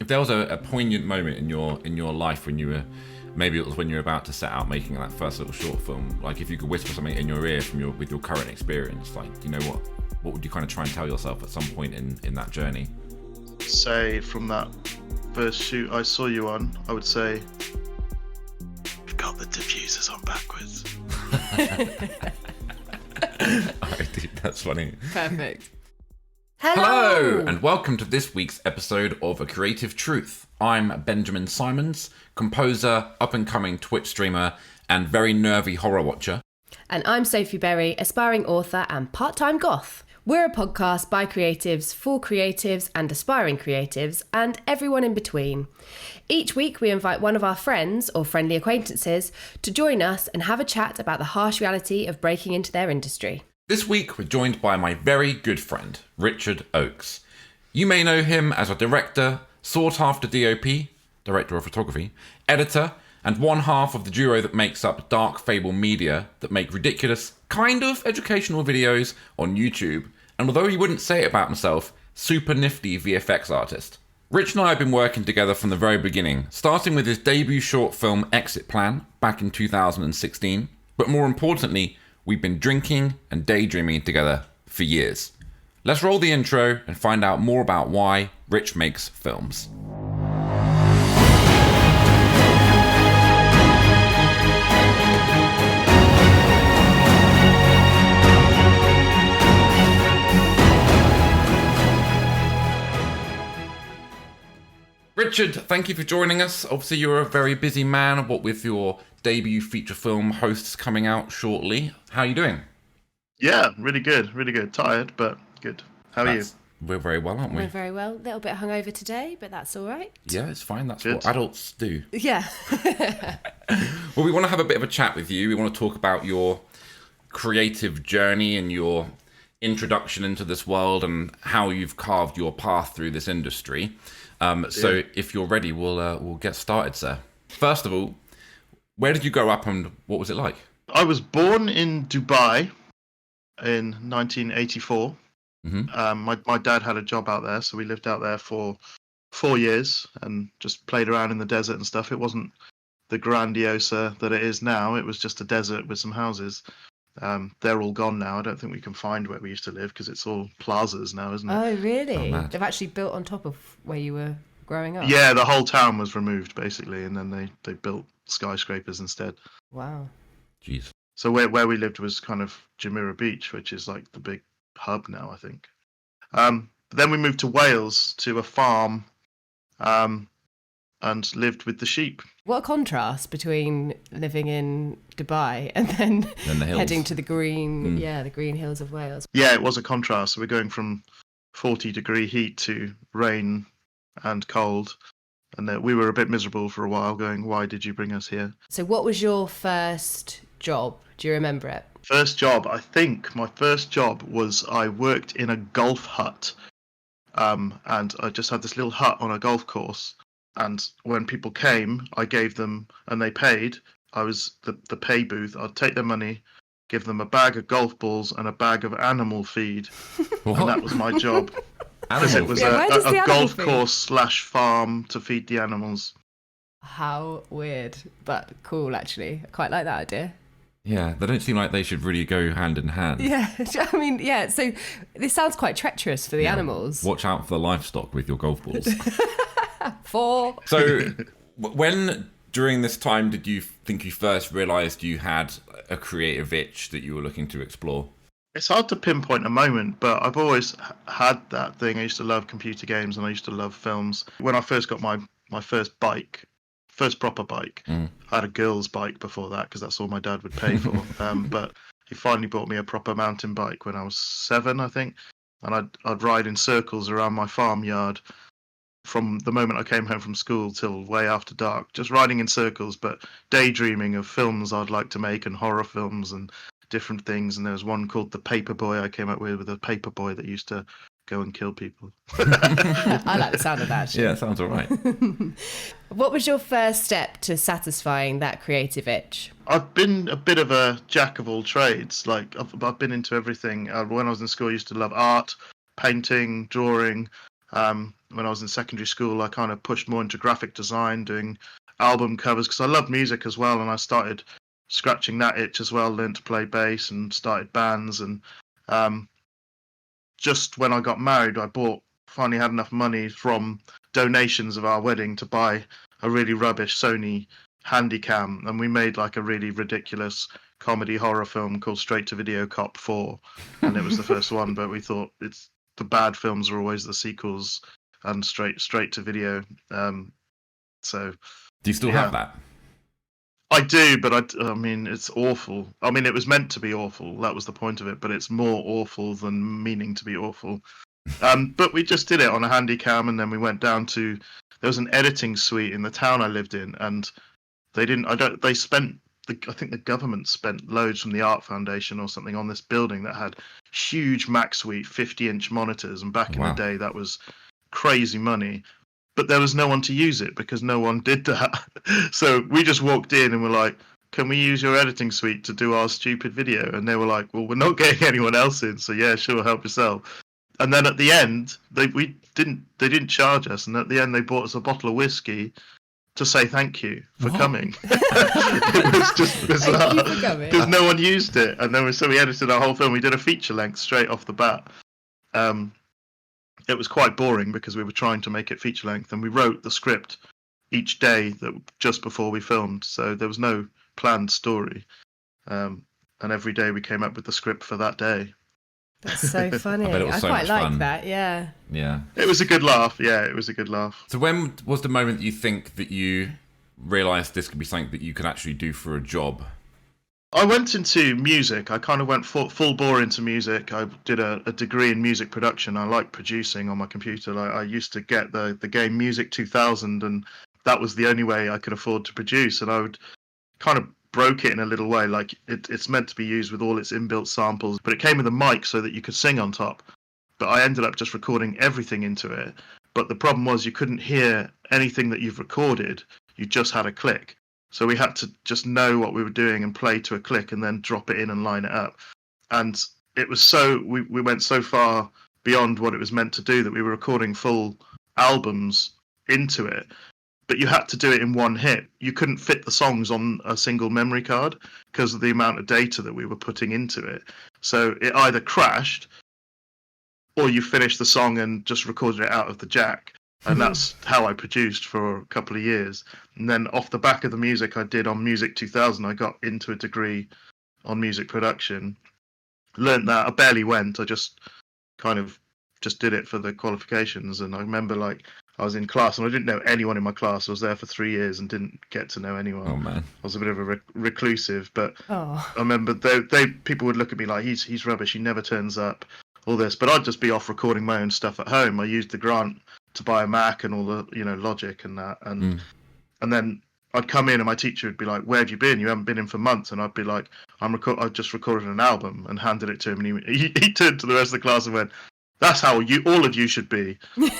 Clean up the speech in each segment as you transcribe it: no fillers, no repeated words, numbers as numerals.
If there was a poignant moment in your life when you were, maybe it was when you were about to set out making that first little short film, like if you could whisper something in your ear with your current experience, like, you know, what would you kind of try and tell yourself at some point in that journey? Say from that first shoot I saw you on, I would say, we've got the diffusers on backwards. Alright, dude, that's funny. Perfect. Hello, and welcome to this week's episode of A Creative Truth. I'm Benjamin Simons, composer, up-and-coming Twitch streamer, and very nervy horror watcher. And I'm Sophie Berry, aspiring author and part-time goth. We're a podcast by creatives, for creatives and aspiring creatives, and everyone in between. Each week we invite one of our friends or friendly acquaintances to join us and have a chat about the harsh reality of breaking into their industry. This week we're joined by my very good friend, Richard Oakes. You may know him as a director, sought-after DOP, director of photography, editor, and one half of the duo that makes up Dark Fable Media that make ridiculous, kind of educational videos on YouTube, and although he wouldn't say it about himself, super nifty VFX artist. Rich and I have been working together from the very beginning, starting with his debut short film Exit Plan back in 2016, but more importantly, we've been drinking and daydreaming together for years. Let's roll the intro and find out more about why Rich makes films. Richard, thank you for joining us. Obviously, you're a very busy man, what with your debut feature film Hosts coming out shortly. How are you doing? Yeah, really good, really good. Tired, but good. How are you? We're very well, aren't we? We're very well. A little bit hungover today, but that's all right. Yeah, it's fine. That's Good. what adults do. Yeah. Well, we want to have a bit of a chat with you. We want to talk about your creative journey and your introduction into this world and how you've carved your path through this industry. So if you're ready, we'll get started, sir. First of all, where did you grow up and what was it like? I was born in Dubai in 1984. Mm-hmm. My dad had a job out there, so we lived out there for 4 years and just played around in the desert and stuff. It wasn't the grandiosa that it is now. It was just a desert with some houses. They're all gone now. I don't think we can find where we used to live because it's all plazas now, isn't it? Oh, really? mad. They've actually built on top of where you were growing up? Yeah, the whole town was removed basically, and then they built skyscrapers instead. Wow. Jeez. So where we lived was kind of Jumeirah Beach, which is like the big hub now, I think. Then we moved to Wales to a farm, and lived with the sheep. What a contrast between living in Dubai and then the hills. heading to the green, the green hills of Wales. Yeah, it was a contrast. So we're going from 40-degree heat to rain and cold. And we were a bit miserable for a while going, why did you bring us here? So what was your first job? Do you remember it? First job, I think my first job was I worked in a golf hut. And I just had this little hut on a golf course. And when people came, I gave them, and they paid. I was the pay booth. I'd take their money, give them a bag of golf balls and a bag of animal feed. What? And that was my job. Because it was where does the a animal golf feed? course / farm to feed the animals. How weird, but cool actually. I quite like that idea. Yeah, they don't seem like they should really go hand in hand. Yeah, I mean, yeah, so this sounds quite treacherous for the animals. Watch out for the livestock with your golf balls. So, when during this time did you think you first realised you had a creative itch that you were looking to explore? It's hard to pinpoint a moment, but I've always had that thing. I used to love computer games and I used to love films. When I first got my first bike, first proper bike, I had a girl's bike before that because that's all my dad would pay for. But he finally bought me a proper mountain bike when I was 7, I think. And I'd ride in circles around my farmyard from the moment I came home from school till way after dark, just riding in circles, but daydreaming of films I'd like to make and horror films and different things. And there was one called The Paperboy I came up with a paperboy that used to go and kill people. I like the sound of that, actually. Yeah, sounds all right. What was your first step to satisfying that creative itch? I've been a bit of a jack of all trades. Like I've been into everything. When I was in school, I used to love art, painting, drawing. When I was in secondary school, I kind of pushed more into graphic design, doing album covers, because I love music as well, and I started scratching that itch as well, learned to play bass and started bands. And just when I got married, finally had enough money from donations of our wedding to buy a really rubbish Sony Handycam, and we made like a really ridiculous comedy horror film called Straight to Video Cop 4, and it was the first one, but we thought it's the bad films are always the sequels and straight to video. So Do you still have that? I do, but I mean, it's awful. I mean, it was meant to be awful. That was the point of it, but it's more awful than meaning to be awful. But we just did it on a Handycam, and then we went down to, there was an editing suite in the town I lived in, and they didn't, they spent, I think the government spent loads from the Art Foundation or something on this building that had huge Mac Suite 50-inch monitors, and back in the day that was crazy money. But there was no one to use it because no one did that. So we just walked in and were like, can we use your editing suite to do our stupid video? And they were like, well, we're not getting anyone else in, so yeah, sure, help yourself. And then at the end, they didn't charge us, and at the end they bought us a bottle of whiskey to say thank you for coming. It was just bizarre because no one used it, and then so we edited our whole film. We did a feature length straight off the bat. It was quite boring because we were trying to make it feature length, and we wrote the script each day just before we filmed, so there was no planned story. And every day we came up with the script for that day. That's so funny. I quite like that. Yeah. It was a good laugh. Yeah, it was a good laugh. So when was the moment you think that you realised this could be something that you could actually do for a job? I went into music. I kind of went full bore into music. I did a degree in music production. I like producing on my computer. I used to get the game Music 2000, and that was the only way I could afford to produce. And I would kind of broke it in a little way. Like it's meant to be used with all its inbuilt samples, but it came with a mic so that you could sing on top. But I ended up just recording everything into it. But the problem was you couldn't hear anything that you've recorded. You just had a click. So we had to just know what we were doing and play to a click and then drop it in and line it up. And it was we went so far beyond what it was meant to do that we were recording full albums into it. But you had to do it in one hit. You couldn't fit the songs on a single memory card because of the amount of data that we were putting into it. So it either crashed or you finished the song and just recorded it out of the jack. And that's how I produced for a couple of years. And then off the back of the music I did on Music 2000, I got into a degree on music production. Learned that. I barely went. I just kind of just did it for the qualifications. And I remember I was in class and I didn't know anyone in my class. I was there for 3 years and didn't get to know anyone. Oh man, I was a bit of a reclusive. But I remember people would look at me like he's rubbish. He never turns up. All this, but I'd just be off recording my own stuff at home. I used the grant to buy a Mac and all the Logic and that, and then I'd come in and my teacher would be like, "Where have you been? You haven't been in for months." And I'd be like, I just recorded an album," and handed it to him, and he turned to the rest of the class and went, "That's how all of you should be." And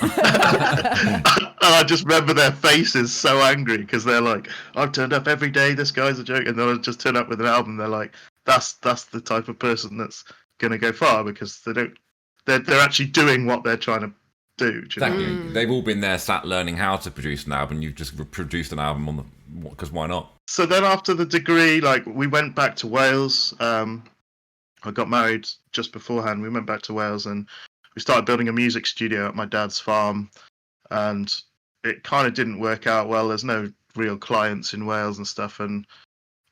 I just remember their faces so angry because they're like, "I've turned up every day. This guy's a joke," and then I'd just turn up with an album. They're like, "That's the type of person that's going to go far because they're actually doing what they're trying to do." Exactly. They've all been there sat learning how to produce an album. You've just produced an album because why not? So then after the degree, we went back to Wales. I got married just beforehand. We went back to Wales and we started building a music studio at my dad's farm, and it kind of didn't work out well. There's no real clients in Wales and stuff, and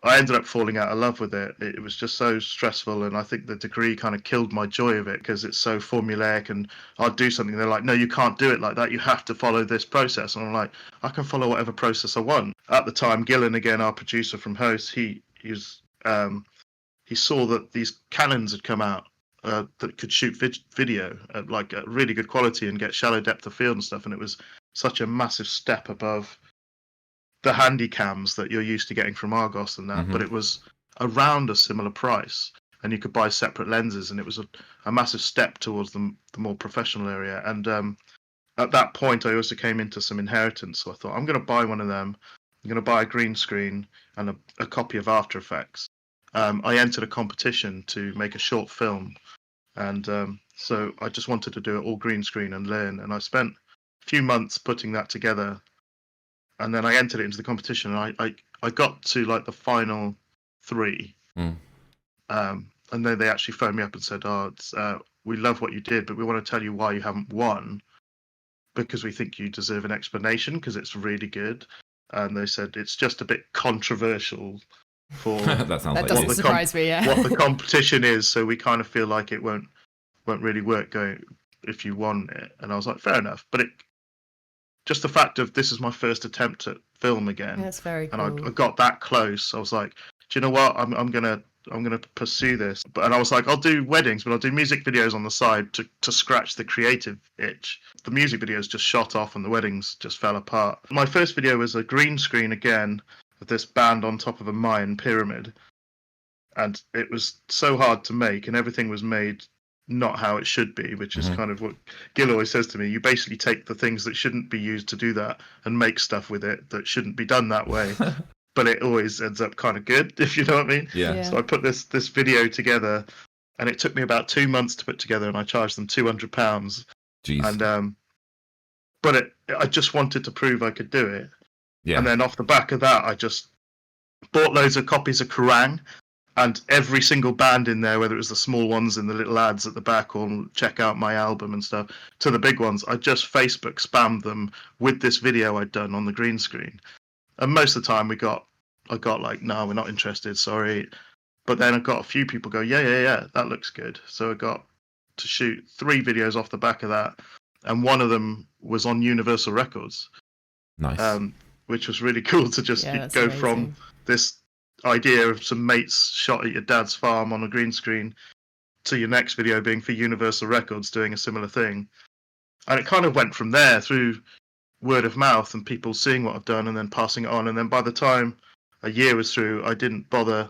I ended up falling out of love with it. It was just so stressful, and I think the degree kind of killed my joy of it because it's so formulaic, and I'd do something, they're like, "No, you can't do it like that. You have to follow this process." And I'm like, I can follow whatever process I want. At the time, Gillen, again, our producer from Host, he saw that these Canons had come out that could shoot video at a really good quality and get shallow depth of field and stuff, and it was such a massive step above the handy cams that you're used to getting from Argos and that, but it was around a similar price, and you could buy separate lenses, and it was a massive step towards the more professional area. And at that point, I also came into some inheritance, so I thought, I'm going to buy one of them. I'm going to buy a green screen and a copy of After Effects. I entered a competition to make a short film, and So I just wanted to do it all green screen and learn. And I spent a few months putting that together. And then I entered it into the competition. And I got to like the final 3. And then they actually phoned me up and said, "Oh, we love what you did, but we want to tell you why you haven't won, because we think you deserve an explanation because it's really good." And they said it's just a bit controversial for That sounds That like doesn't you. surprise me, yeah. what the competition is. So we kind of feel like it won't really work going if you won it. And I was like, fair enough. But it just the fact of this is my first attempt at film again, That's very and cool. I got that close. I was like, do you know what? I'm gonna pursue this. And I was like, I'll do weddings, but I'll do music videos on the side to scratch the creative itch. The music videos just shot off, and the weddings just fell apart. My first video was a green screen again of this band on top of a Mayan pyramid, and it was so hard to make, and everything was made not how it should be, which is kind of what Gil always says to me. You basically take the things that shouldn't be used to do that and make stuff with it that shouldn't be done that way. But it always ends up kind of good, if you know what I mean. Yeah. So I put this video together, and it took me about 2 months to put together, and I charged them £200. Jeez. And but I just wanted to prove I could do it. Yeah. And then off the back of that, I just bought loads of copies of Kerrang, and every single band in there, whether it was the small ones in the little ads at the back or check out my album and stuff, to the big ones, I just Facebook spammed them with this video I'd done on the green screen. And most of the time I got like, no, we're not interested, sorry. But then I got a few people go, yeah, that looks good. So I got to shoot 3 videos off the back of that. And one of them was on Universal Records. Nice. Which was really cool to just go amazing. from this idea of some mates shot at your dad's farm on a green screen to your next video being for Universal Records doing a similar thing. And it kind of went from there through word of mouth and people seeing what I've done and then passing it on. And then by the time a year was through, I didn't bother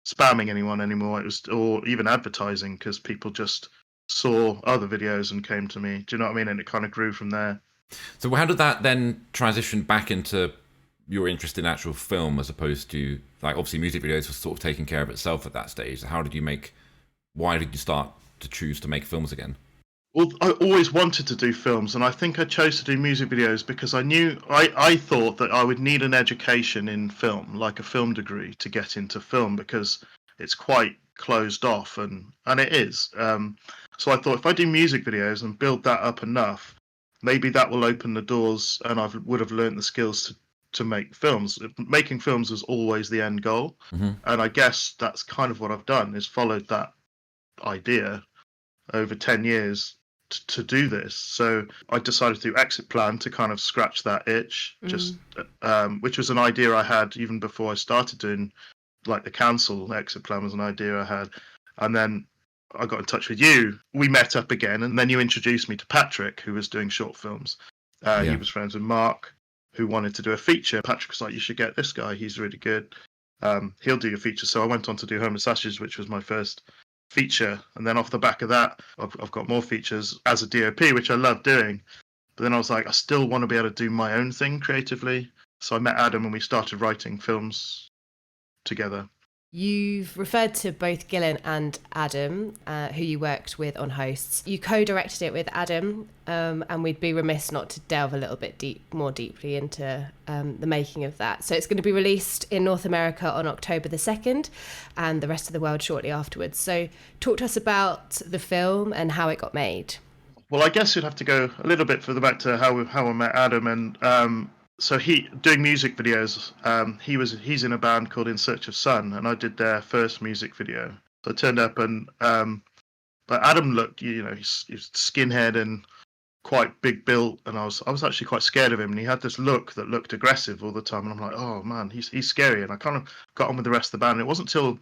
spamming anyone anymore. It was, or even advertising, because people just saw other videos and came to me. Do you know what I mean? And it kind of grew from there. So how did that then transition back into your interest in actual film, as opposed to, like, obviously music videos was sort of taking care of itself at that stage? Why did you start to choose to make films again? Well, I always wanted to do films, and I think I chose to do music videos because I thought that I would need an education in film, like a film degree, to get into film, because it's quite closed off, and it is. So I thought if I do music videos and build that up enough, maybe that will open the doors, and I would have learned the skills to make films. Making films was always the end goal, and I guess that's kind of what I've done, is followed that idea over 10 years to do this. So I decided to do Exit Plan to kind of scratch that itch, just which was an idea I had even before I started doing, like, the council. Exit Plan was an idea I had, and then I got in touch with you. We met up again, and then you introduced me to Patrick, who was doing short films. He was friends with Mark, who wanted to do a feature. Patrick was like, you should get this guy, he's really good. He'll do your feature. So I went on to do Homeless Ashes, which was my first feature, and then off the back of that I've got more features as a DOP, which I love doing. But then I was like, I still want to be able to do my own thing creatively. So I met Adam and we started writing films together. You've referred to both Gillen and Adam, who you worked with on Hosts. You co-directed it with Adam, and we'd be remiss not to delve a little bit more deeply into the making of that. So it's going to be released in North America on October the 2nd, and the rest of the world shortly afterwards. So talk to us about the film and how it got made. Well, I guess you'd have to go a little bit further back to how I met Adam. And so he doing music videos. He's in a band called In Search of Sun, and I did their first music video. So I turned up, and but Adam looked, he's skinhead and quite big built, and I was actually quite scared of him. And he had this look that looked aggressive all the time, and I'm like, oh man, he's scary. And I kind of got on with the rest of the band. And it wasn't till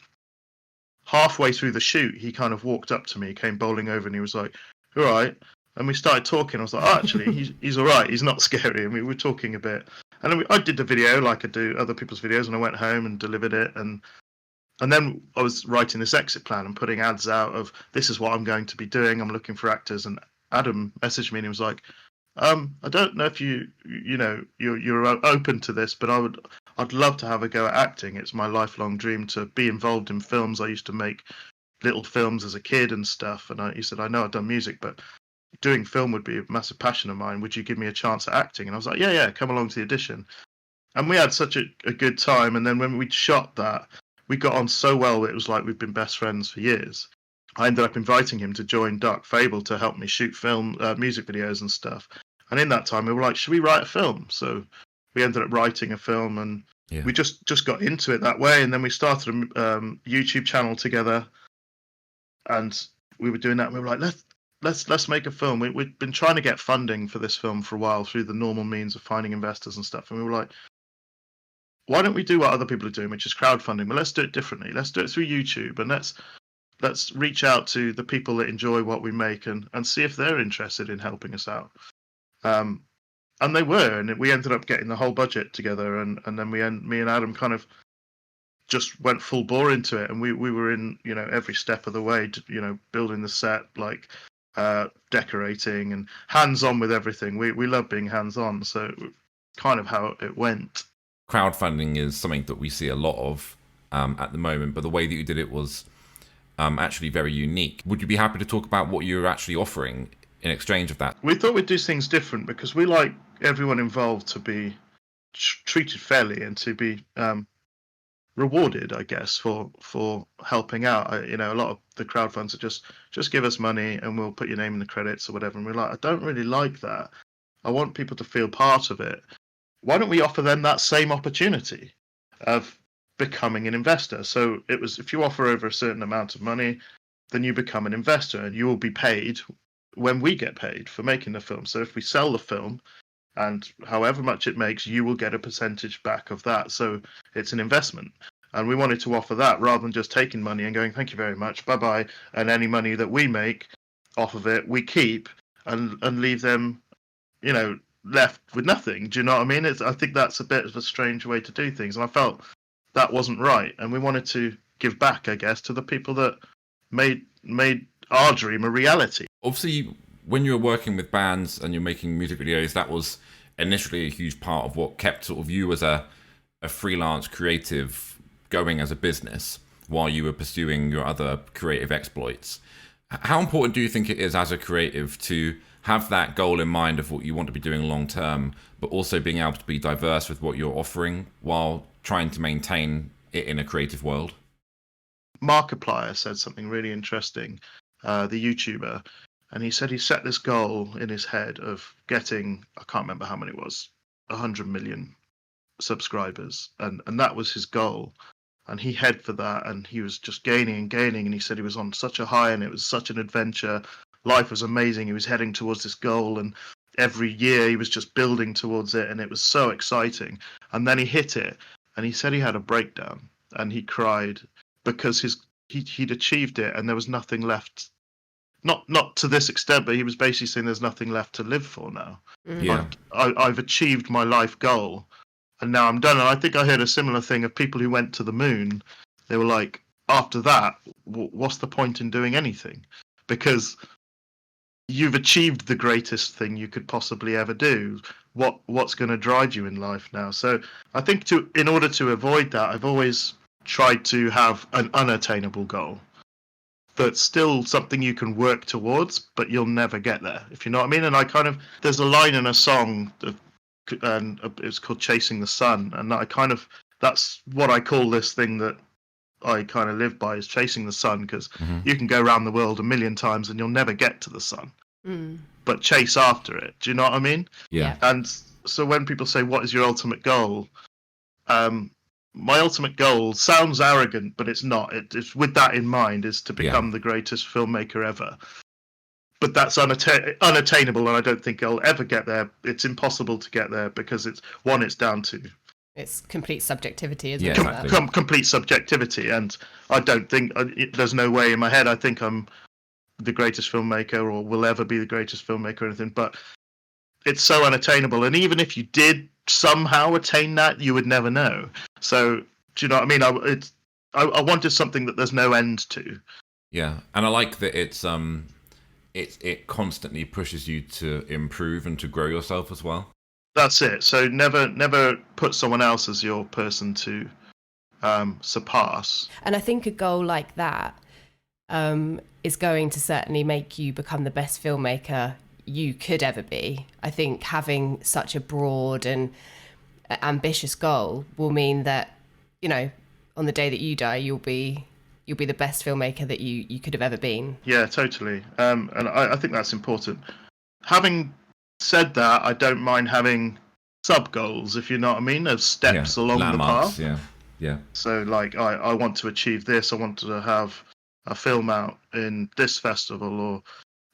halfway through the shoot he kind of walked up to me, came bowling over, and he was like, all right. And we started talking. I was like, oh, actually, he's all right. He's not scary. And we were talking a bit. And then I did the video like I do other people's videos, and I went home and delivered it. And then I was writing this exit plan and putting ads out of, this is what I'm going to be doing. I'm looking for actors. And Adam messaged me and he was like, I don't know if you're open to this, but I'd love to have a go at acting. It's my lifelong dream to be involved in films. I used to make little films as a kid and stuff. And he said, I know I've done music, but doing film would be a massive passion of mine. Would you give me a chance at acting? And I was like, yeah, come along to the audition. And we had such a good time. And then when we shot that, we got on so well that it was like we've been best friends for years. I ended up inviting him to join Dark Fable to help me shoot film, music videos and stuff. And in that time, we were like, should we write a film? So we ended up writing a film, and we just got into it that way. And then we started a YouTube channel together, and we were doing that. And we were like, let's make a film. We'd been trying to get funding for this film for a while through the normal means of finding investors and stuff. And we were like, why don't we do what other people are doing, which is crowdfunding? But let's do it differently. Let's do it through YouTube, and let's reach out to the people that enjoy what we make and see if they're interested in helping us out. And they were, and we ended up getting the whole budget together, and then me and Adam kind of just went full bore into it, and we were in, you know, every step of the way, you know, building the set, like decorating and hands-on with everything. We love being hands-on, so kind of how it went. Crowdfunding is something that we see a lot of at the moment, but the way that you did it was actually very unique. Would you be happy to talk about what you were actually offering in exchange of that? We thought we'd do things different because we like everyone involved to be treated fairly and to be rewarded, I guess, for helping out. You know, a lot of the crowdfunds are just give us money and we'll put your name in the credits or whatever. And we're like, I don't really like that. I want people to feel part of it. Why don't we offer them that same opportunity of becoming an investor? So it was, if you offer over a certain amount of money, then you become an investor, and you will be paid when we get paid for making the film. So if we sell the film, and however much it makes, you will get a percentage back of that. So it's an investment. And we wanted to offer that rather than just taking money and going, thank you very much, bye-bye. And any money that we make off of it, we keep and leave them, you know, left with nothing. Do you know what I mean? I think that's a bit of a strange way to do things. And I felt that wasn't right. And we wanted to give back, I guess, to the people that made our dream a reality. Obviously, when you were working with bands and you're making music videos, that was initially a huge part of what kept sort of you as a freelance creative going as a business while you were pursuing your other creative exploits. How important do you think it is as a creative to have that goal in mind of what you want to be doing long term, but also being able to be diverse with what you're offering while trying to maintain it in a creative world? Markiplier said something really interesting, the YouTuber, and he said he set this goal in his head of getting, I can't remember how many it was, 100 million subscribers, and that was his goal. And he headed for that, and he was just gaining and gaining, and he said he was on such a high, and it was such an adventure. Life was amazing. He was heading towards this goal, and every year he was just building towards it, and it was so exciting. And then he hit it, and he said he had a breakdown, and he cried because he'd achieved it, and there was nothing left. Not to this extent, but he was basically saying there's nothing left to live for now. Yeah, I've achieved my life goal, and now I'm done. And I think I heard a similar thing of people who went to the moon. They were like, after that, what's the point in doing anything? Because you've achieved the greatest thing you could possibly ever do. What's going to drive you in life now? So I think in order to avoid that, I've always tried to have an unattainable goal that's still something you can work towards, but you'll never get there, if you know what I mean. And there's a line in a song, and it's called Chasing the Sun, and that's what I call this thing that I kind of live by, is chasing the sun, because you can go around the world a million times and you'll never get to the sun. But chase after it. Do you know what I mean? Yeah. And so when people say, what is your ultimate goal? My ultimate goal sounds arrogant, but it's not. It's with that in mind, is to become the greatest filmmaker ever. But that's unattainable, and I don't think I'll ever get there. It's impossible to get there because it's down to... It's complete subjectivity, isn't it? Exactly. Complete subjectivity, and I don't think... there's no way in my head I think I'm the greatest filmmaker or will ever be the greatest filmmaker or anything, but it's so unattainable. And even if you did somehow attain that, you would never know. So, do you know what I mean? I wanted something that there's no end to. Yeah, and I like that it constantly pushes you to improve and to grow yourself as well. That's it. So never put someone else as your person to surpass. And I think a goal like that, is going to certainly make you become the best filmmaker you could ever be. I think having such a broad and ambitious goal will mean that, you know, on the day that you die, you'll be the best filmmaker that you could have ever been. Yeah, totally. And I think that's important. Having said that, I don't mind having sub goals, if you know what I mean, as steps along landmarks, the path. Yeah. So, like, I want to achieve this. I want to have a film out in this festival or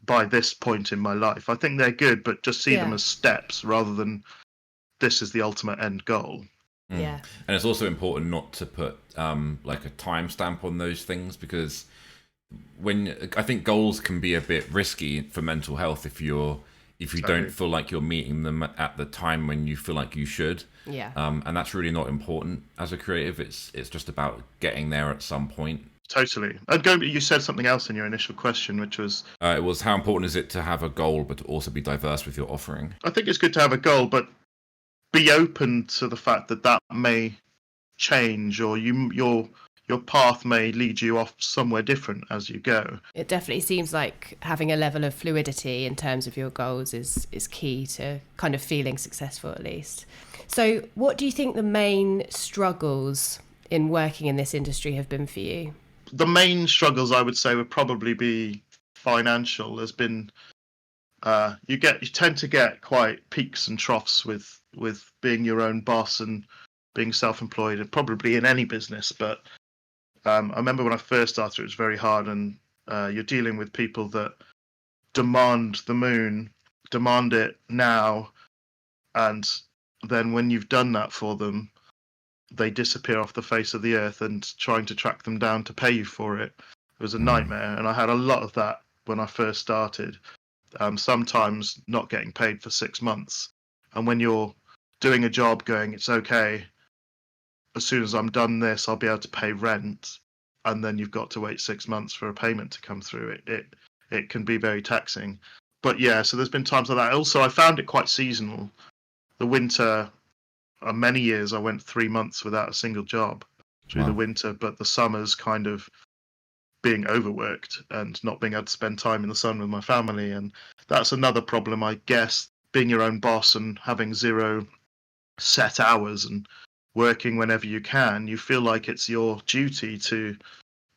by this point in my life. I think they're good, but just see them as steps rather than this is the ultimate end goal. Yeah. And it's also important not to put like a timestamp on those things, because I think goals can be a bit risky for mental health if you don't feel like you're meeting them at the time when you feel like you should. Yeah. And that's really not important as a creative. It's just about getting there at some point. Totally. You said something else in your initial question, which was... it was, how important is it to have a goal, but to also be diverse with your offering? I think it's good to have a goal, but be open to the fact that may change, or your path may lead you off somewhere different as you go. It definitely seems like having a level of fluidity in terms of your goals is key to kind of feeling successful, at least. So what do you think the main struggles in working in this industry have been for you? The main struggles, I would say, would probably be financial. There's been you tend to get quite peaks and troughs with being your own boss and being self-employed, and probably in any business. But I remember when I first started, it was very hard, and you're dealing with people that demand the moon, demand it now, and then when you've done that for them, they disappear off the face of the earth, and trying to track them down to pay you for it was a nightmare. And I had a lot of that when I first started. Sometimes not getting paid for 6 months, and when you're doing a job going, it's okay, as soon as I'm done this, I'll be able to pay rent, and then you've got to wait 6 months for a payment to come through. It can be very taxing. But yeah, so there's been times like that. Also, I found it quite seasonal. The winter, many years I went 3 months without a single job through the winter, but the summers kind of being overworked and not being able to spend time in the sun with my family. And that's another problem, I guess, being your own boss and having zero set hours and working whenever you can. You feel like it's your duty to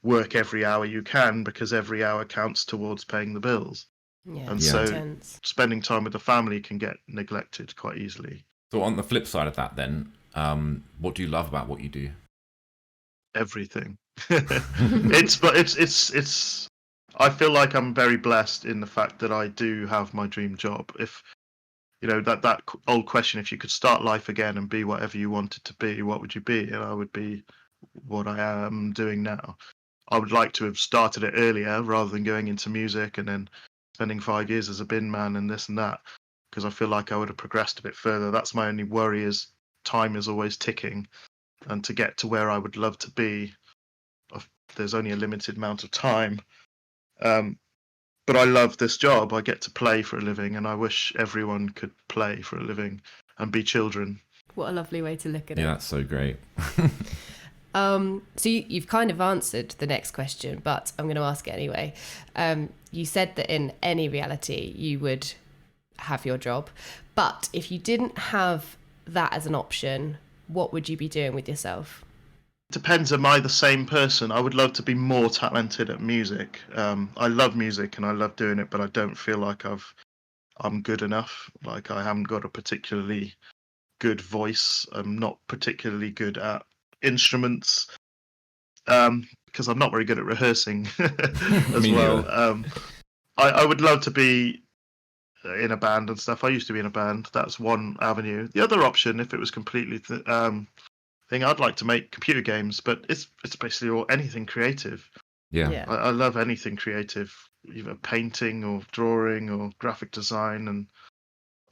work every hour you can, because every hour counts towards paying the bills. So spending time with the family can get neglected quite easily. So on the flip side of that then, what do you love about what you do? Everything. It's I feel like I'm very blessed in the fact that I do have my dream job. If you know that old question, if you could start life again and be whatever you wanted to be, what would you be? And I would be what I am doing now. I would like to have started it earlier rather than going into music and then spending 5 years as a bin man and this and that, because I feel like I would have progressed a bit further. That's my only worry, is time is always ticking, and to get to where I would love to be, there's only a limited amount of time. But I love this job. I get to play for a living, and I wish everyone could play for a living and be children. What a lovely way to look at it. Yeah, that's so great. So you've kind of answered the next question, but I'm going to ask it anyway. You said that in any reality you would have your job, but if you didn't have that as an option, what would you be doing with yourself? Depends, am I the same person? I would love to be more talented at music. I love music and I love doing it, but I don't feel like I'm good enough. Like, I haven't got a particularly good voice. I'm not particularly good at instruments, because I'm not very good at rehearsing as well. I would love to be in a band and stuff. I used to be in a band. That's one avenue. The other option, if it was completely thing, I'd like to make computer games, but it's basically anything creative. Yeah. I love anything creative, either painting or drawing or graphic design, and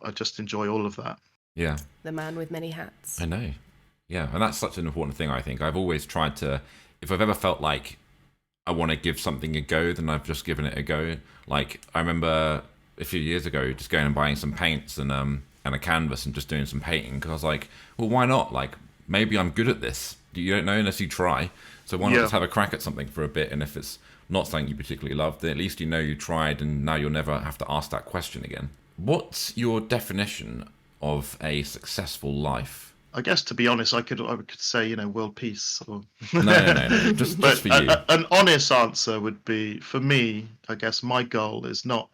I just enjoy all of that. Yeah. The man with many hats. I know. Yeah, and that's such an important thing, I think. I've always tried to, if I've ever felt like I want to give something a go, then I've just given it a go. Like, I remember a few years ago just going and buying some paints and a canvas and just doing some painting, because I was like, well, why not? Like, maybe I'm good at this. You don't know unless you try. So why not just have a crack at something for a bit? And if it's not something you particularly love, then at least you know you tried, and now you'll never have to ask that question again. What's your definition of a successful life? I guess, to be honest, I could say, world peace. Or... No. Just for you. An honest answer would be, for me, I guess my goal is not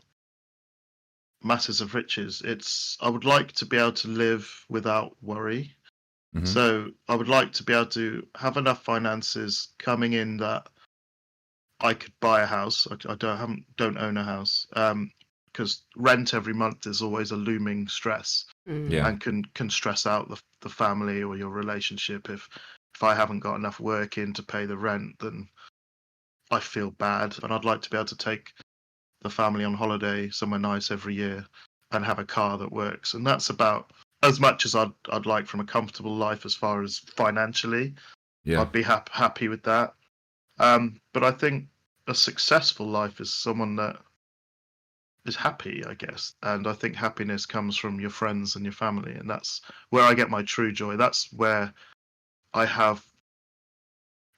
masses of riches. I would like to be able to live without worry. Mm-hmm. So I would like to be able to have enough finances coming in that I could buy a house. I don't own a house, because rent every month is always a looming stress, and can stress out the family or your relationship. If I haven't got enough work in to pay the rent, then I feel bad. And I'd like to be able to take the family on holiday somewhere nice every year and have a car that works. And that's about as much as I'd like from a comfortable life as far as financially. Yeah. I'd be happy with that. But I think a successful life is someone that is happy, I guess. And I think happiness comes from your friends and your family. And that's where I get my true joy. That's where I have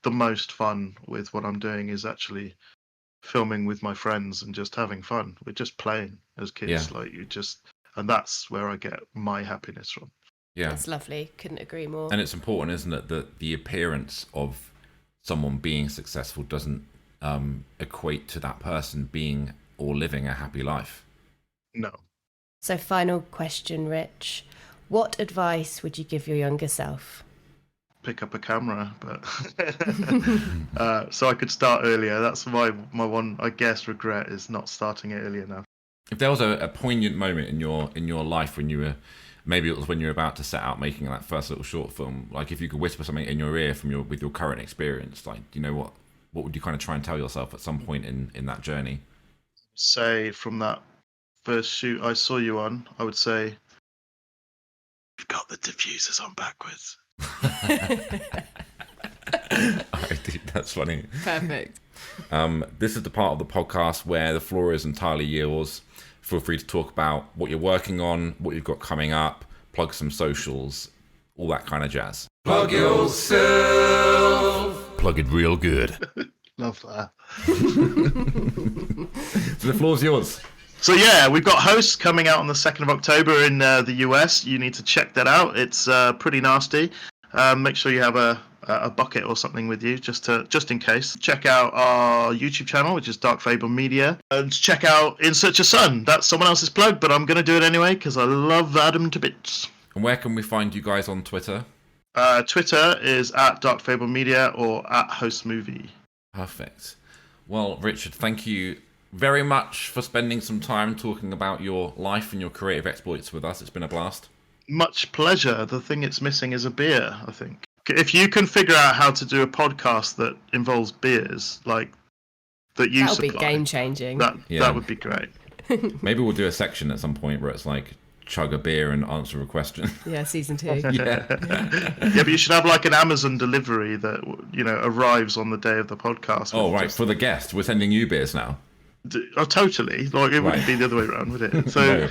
the most fun with what I'm doing, is actually filming with my friends and just having fun. We're just playing as kids. And that's where I get my happiness from. Yeah. That's lovely. Couldn't agree more. And it's important, isn't it, that the appearance of someone being successful doesn't equate to that person being or living a happy life. No. So final question, Rich. What advice would you give your younger self? Pick up a camera, but so I could start earlier. That's my one, I guess, regret, is not starting it early enough. If there was a poignant moment in your life when you were, maybe it was when you were about to set out making that first little short film, like if you could whisper something in your ear with your current experience, like, what would you kind of try and tell yourself at some point in that journey? Say from that first shoot I saw you on, I would say, you've got the diffusers on backwards. That's funny. Perfect. This is the part of the podcast where the floor is entirely yours. Feel free to talk about what you're working on, what you've got coming up, plug some socials, all that kind of jazz. Plug yourself. Plug it real good. Love that. So the floor's yours. So yeah, we've got Hosts coming out on the 2nd of October in the US. You need to check that out. It's pretty nasty. Make sure you have a bucket or something with you, just in case. Check out our YouTube channel, which is Dark Fable Media, and check out In Search of Sun. That's someone else's plug, but I'm going to do it anyway because I love Adam to bits. And where can we find you guys on Twitter? Twitter is at Dark Fable Media or at Host Movie. Perfect. Well, Richard, thank you very much for spending some time talking about your life and your creative exploits with us. It's been a blast. Much pleasure. The thing it's missing is a beer, I think. If you can figure out how to do a podcast that involves beers, like that you supply, that'll be game changing. That would be great. Maybe we'll do a section at some point where it's like chug a beer and answer a question. Yeah, season 2. Yeah. Yeah, but you should have like an Amazon delivery that arrives on the day of the podcast. Oh, right, for the guest. We're sending you beers now. Oh, totally. Like it wouldn't be the other way around, would it? So, no.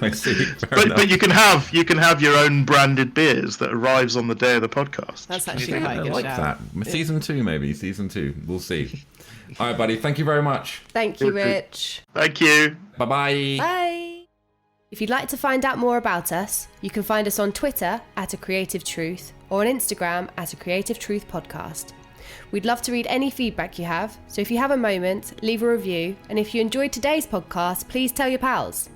I see. But you can have your own branded beers that arrives on the day of the podcast. That's actually quite a good shout. That. Season 2, maybe. Season 2. We'll see. All right, buddy. Thank you very much. Thank you, Rich. Thank you. Bye-bye. Bye. If you'd like to find out more about us, you can find us on Twitter at A Creative Truth or on Instagram at A Creative Truth Podcast. We'd love to read any feedback you have, so if you have a moment, leave a review, and if you enjoyed today's podcast, please tell your pals.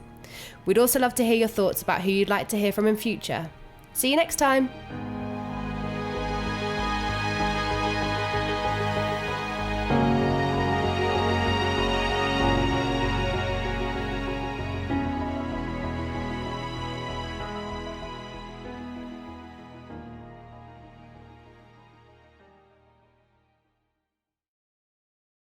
We'd also love to hear your thoughts about who you'd like to hear from in future. See you next time!